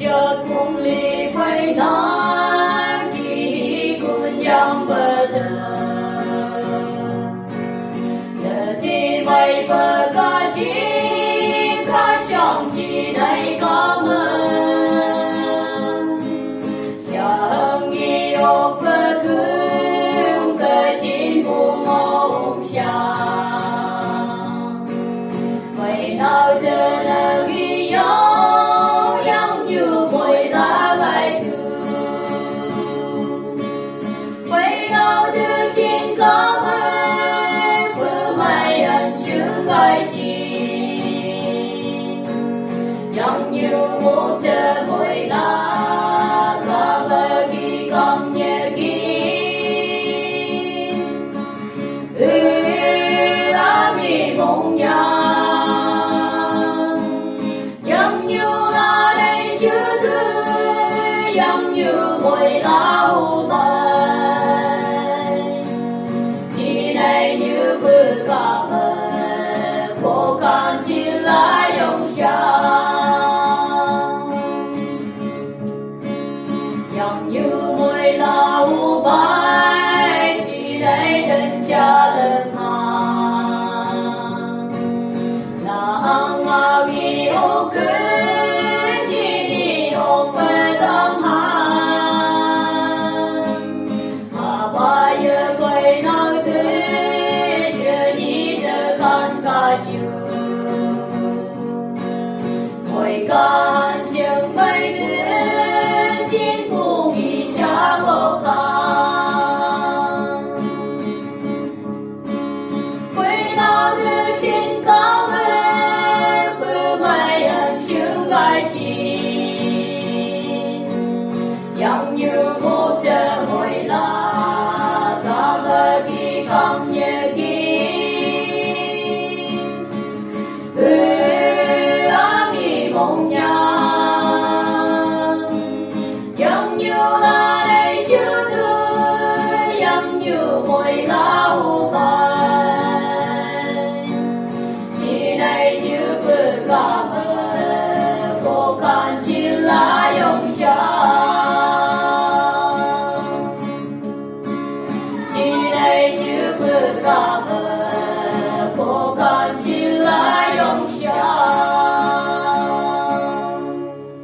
chợt cùng ly quay nắng khi cuốn dòng bờ tờ thì mây bờ có chỉ có sông chỉ đây có mơ chẳng nghi ốc bờ cương cơ chín buông ôm xa vậy nào giờ là ghi dấu giống như bụi lá gai từ vậy nào thứ chín có mây vừa mai anh sướng gai xin giống như một tờ bụi lá có bờ ghi con nhớ ghi đã bị mộng nhớ giống như là đây chữ thư giống như bụi lá u bay chỉ này như vừa có mơ